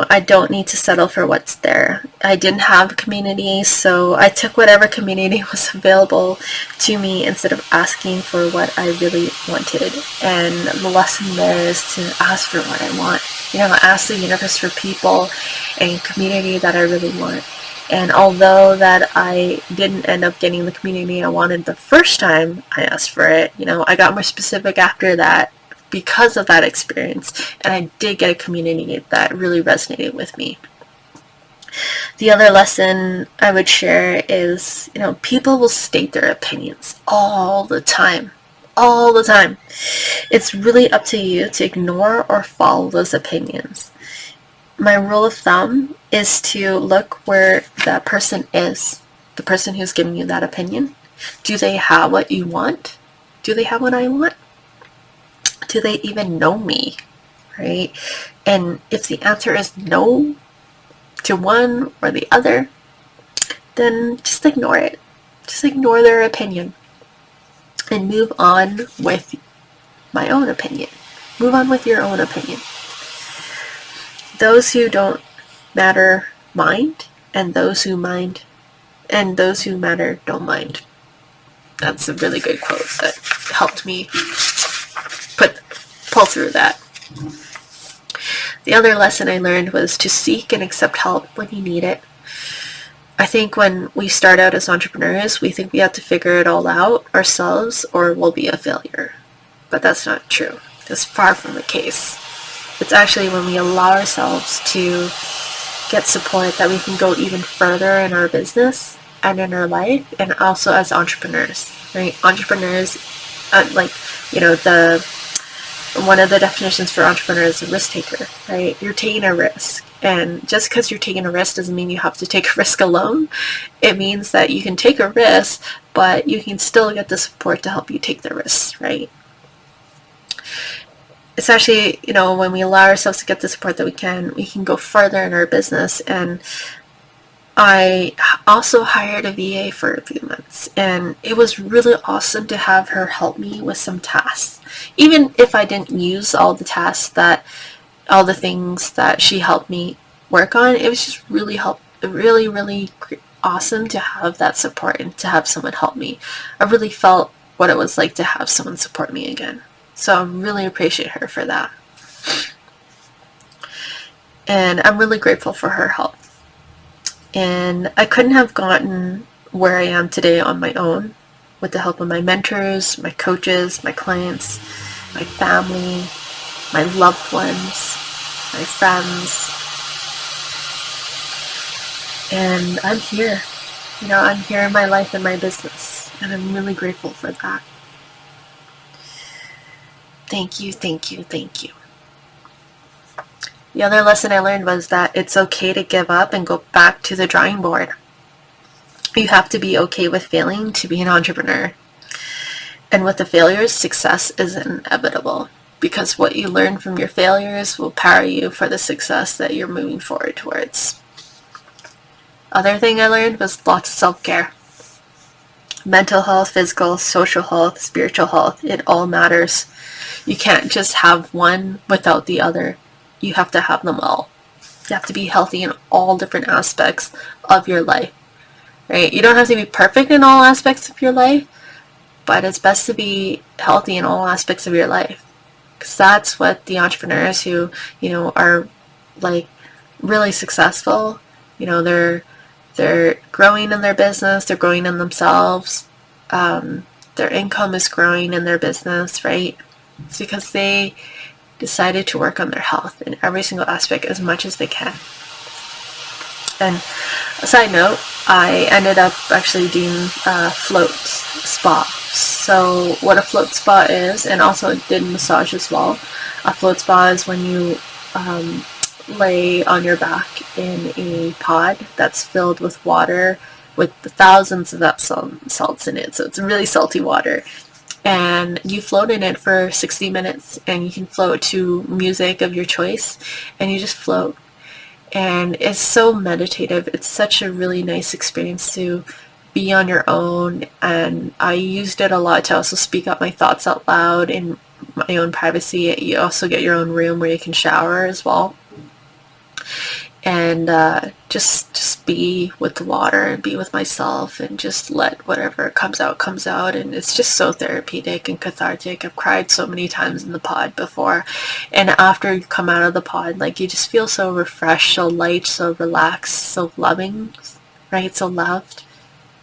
I don't need to settle for what's there. I didn't have a community, so I took whatever community was available to me instead of asking for what I really wanted. And the lesson there is to ask for what I want. Ask the universe for people and community that I really want. And although that I didn't end up getting the community I wanted the first time I asked for it, I got more specific after that because of that experience, and I did get a community that really resonated with me. The other lesson I would share is, people will state their opinions all the time. all the time. It's really up to you to ignore or follow those opinions. My rule of thumb is to look where that person is, the person who's giving you that opinion. Do they have what you want? Do they have what I want? Do they even know me? Right? And if the answer is no to one or the other, then just ignore it. Just ignore their opinion and move on with my own opinion. Move on with your own opinion. Those who don't matter mind, and those who matter don't mind. That's a really good quote that helped me pull through that. The other lesson I learned was to seek and accept help when you need it. I think when we start out as entrepreneurs, we think we have to figure it all out ourselves or we'll be a failure. But that's not true. That's far from the case. It's actually when we allow ourselves to get support that we can go even further in our business and in our life, and also as entrepreneurs, right? Entrepreneurs, one of the definitions for entrepreneur is a risk taker, right? You're taking a risk. And just because you're taking a risk doesn't mean you have to take a risk alone. It means that you can take a risk, but you can still get the support to help you take the risk, right? It's actually, when we allow ourselves to get the support that we can go further in our business. And I also hired a VA for a few months, and it was really awesome to have her help me with some tasks. Even if I didn't use all the things that she helped me work on, it was just really awesome to have that support and to have someone help me. I really felt what it was like to have someone support me again. So I really appreciate her for that. And I'm really grateful for her help. And I couldn't have gotten where I am today on my own with the help of my mentors, my coaches, my clients, my family, my loved ones, my friends. And I'm here. I'm here in my life and my business. And I'm really grateful for that. Thank you, thank you, thank you. The other lesson I learned was that it's okay to give up and go back to the drawing board. You have to be okay with failing to be an entrepreneur. And with the failures, success is inevitable, because what you learn from your failures will power you for the success that you're moving forward towards. Other thing I learned was lots of self-care. Mental health, physical, social health, spiritual health, it all matters. You can't just have one without the other. You have to have them all. You have to be healthy in all different aspects of your life, right? You don't have to be perfect in all aspects of your life, but it's best to be healthy in all aspects of your life, because that's what the entrepreneurs who, are like really successful, they're growing in their business, they're growing in themselves, their income is growing in their business, right? It's because they decided to work on their health in every single aspect as much as they can. And a side note, I ended up actually doing float spa. So what a float spa is, and also did massage as well. A float spa is when you lay on your back in a pod that's filled with water with thousands of Epsom salts in it. So it's really salty water. And you float in it for 60 minutes, and you can float to music of your choice, and you just float. And it's so meditative. It's such a really nice experience to be on your own. And I used it a lot to also speak out my thoughts out loud in my own privacy. You also get your own room where you can shower as well. And just be with the water and be with myself and just let whatever comes out. And it's just so therapeutic and cathartic. I've cried so many times in the pod before, and after you come out of the pod, like, you just feel so refreshed, so light, so relaxed, so loving, right? So loved,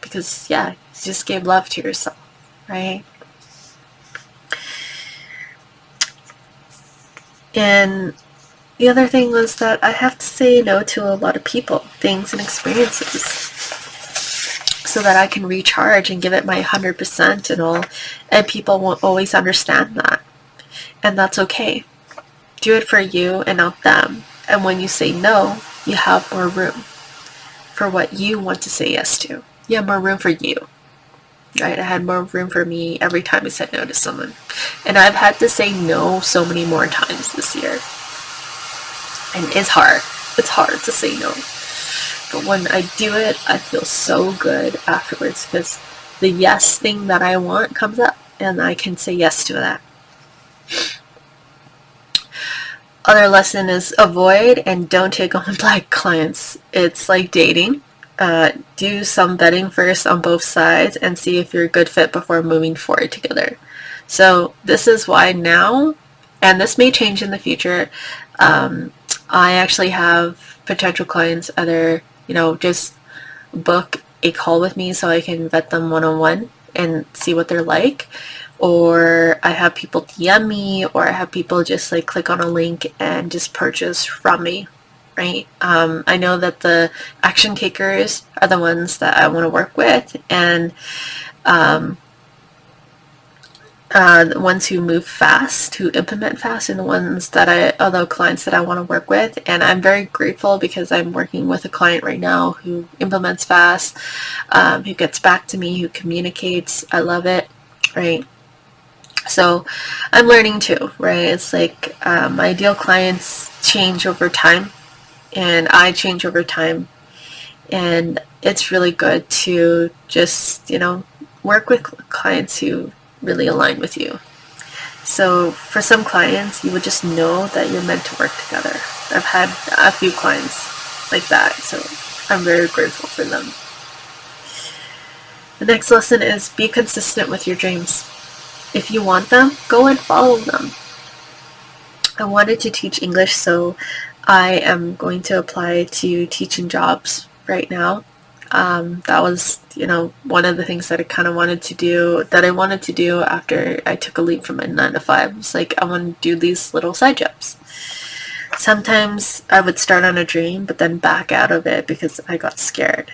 because you just gave love to yourself, right? And the other thing was that I have to say no to a lot of people, things, and experiences. so that I can recharge and give it my 100% and all. And people won't always understand that. And that's okay. Do it for you and not them. And when you say no, you have more room for what you want to say yes to. You have more room for you. Right? I had more room for me every time I said no to someone. And I've had to say no so many more times this year. And it's hard. It's hard to say no. But when I do it, I feel so good afterwards because the yes thing that I want comes up and I can say yes to that. Other lesson is avoid and don't take on black clients. It's like dating. Do some vetting first on both sides and see if you're a good fit before moving forward together. So this is why now, and this may change in the future, I actually have potential clients either, just book a call with me so I can vet them one-on-one and see what they're like, or I have people DM me, or I have people just like click on a link and just purchase from me, right? I know that the action takers are the ones that I want to work with, and the ones who move fast, who implement fast, and the ones that other clients that I want to work with. And I'm very grateful because I'm working with a client right now who implements fast, who gets back to me, who communicates. I love it, right? So I'm learning too, right? It's like my ideal clients change over time, and I change over time, and it's really good to just work with clients who really align with you. So for some clients, you would just know that you're meant to work together. I've had a few clients like that, so I'm very grateful for them. The next lesson is be consistent with your dreams. If you want them, go and follow them. I wanted to teach English, so I am going to apply to teaching jobs right now. That was, one of the things that I kind of wanted to do, after I took a leap from my 9-to-5. It's like, I want to do these little side jobs. Sometimes I would start on a dream, but then back out of it because I got scared.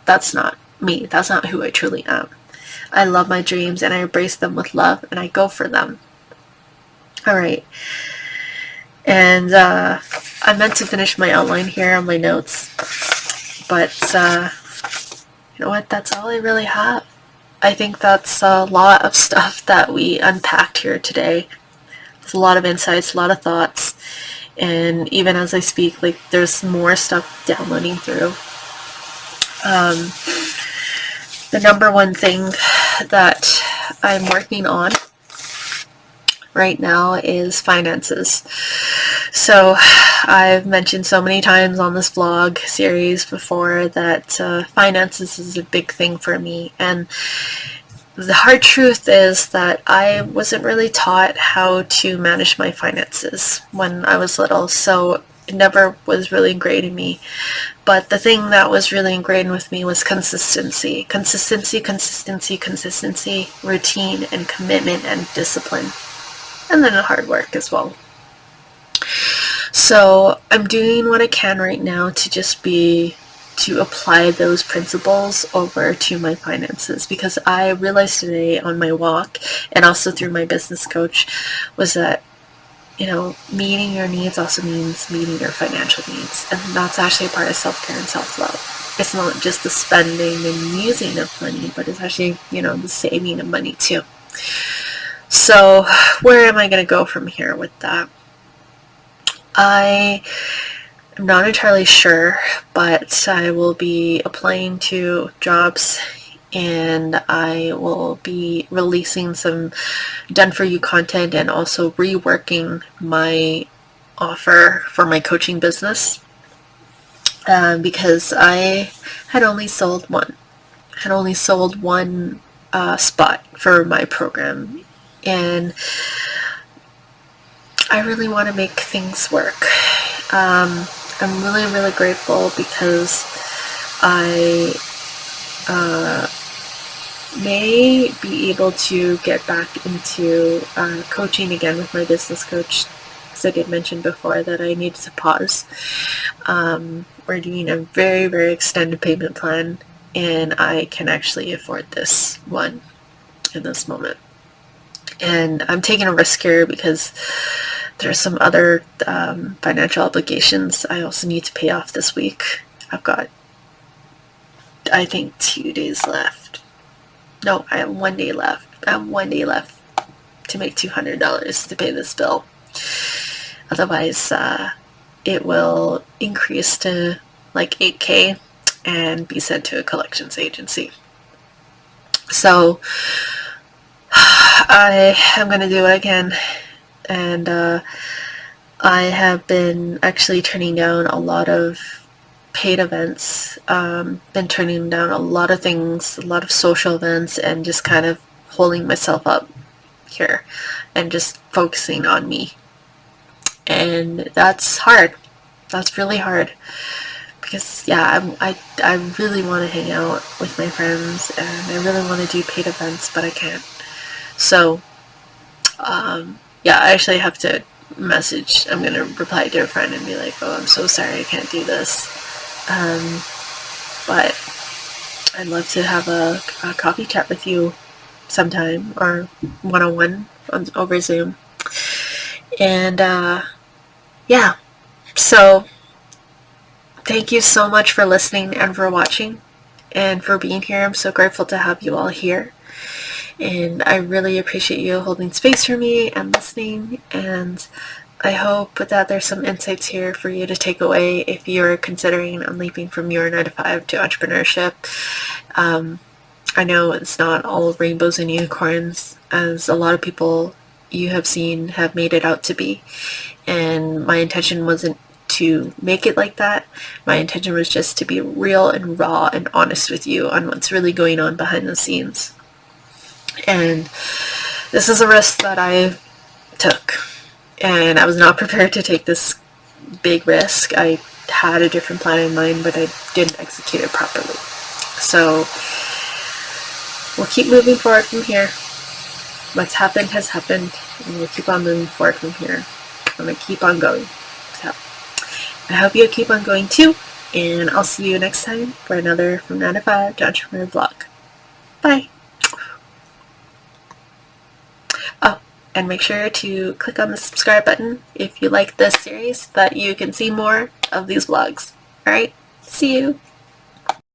That's not me. That's not who I truly am. I love my dreams and I embrace them with love and I go for them. All right. And I meant to finish my outline here on my notes, but you know what? That's all I really have. I think that's a lot of stuff that we unpacked here today. There's a lot of insights, a lot of thoughts, and even as I speak, like there's more stuff downloading through. The number one thing that I'm working on right now is finances. So I've mentioned so many times on this vlog series before that finances is a big thing for me, and the hard truth is that I wasn't really taught how to manage my finances when I was little, so it never was really ingrained in me. But the thing that was really ingrained with me was consistency, routine and commitment and discipline, and then hard work as well. So I'm doing what I can right now to apply those principles over to my finances, because I realized today on my walk and also through my business coach was that meeting your needs also means meeting your financial needs, and that's actually a part of self-care and self-love. It's not just the spending and using of money, but it's actually the saving of money too. So where am I going to go from here with that? I am not entirely sure, but I will be applying to jobs, and I will be releasing some done-for-you content and also reworking my offer for my coaching business, because I had only sold one. Spot for my program, and I really want to make things work. I'm really, really grateful because I may be able to get back into coaching again with my business coach, because I did mention before that I needed to pause. We're doing a very, very extended payment plan, and I can actually afford this one in this moment. And I'm taking a risk here because there's some other financial obligations I also need to pay off this week. I've got, I think, 2 days left. No, I have 1 day left. I have 1 day left to make $200 to pay this bill. Otherwise, it will increase to like $8,000 and be sent to a collections agency. So I am going to do what I can, and I have been actually turning down a lot of paid events, been turning down a lot of things, a lot of social events, and just kind of holding myself up here and just focusing on me. And that's hard. That's really hard. Because, yeah, I really want to hang out with my friends, and I really want to do paid events, but I can't. So, yeah, I actually have to message. I'm going to reply to a friend and be like, oh, I'm so sorry I can't do this. But I'd love to have a coffee chat with you sometime, or one-on-one over Zoom. And, yeah, so thank you so much for listening and for watching and for being here. I'm so grateful to have you all here. And I really appreciate you holding space for me and listening. And I hope that there's some insights here for you to take away if you're considering on leaping from your 9-to-5 to entrepreneurship. I know it's not all rainbows and unicorns, as a lot of people you have seen have made it out to be. And my intention wasn't to make it like that. My intention was just to be real and raw and honest with you on what's really going on behind the scenes. And this is a risk that I took, and I was not prepared to take this big risk. I had a different plan in mind, but I didn't execute it properly. So we'll keep moving forward from here. What's happened has happened, and we'll keep on moving forward from here. I'm going to keep on going. So I hope you keep on going too, and I'll see you next time for another From 9-to-5 to Entrepreneur vlog. Bye! Oh, and make sure to click on the subscribe button if you like this series so that you can see more of these vlogs. Alright, see you!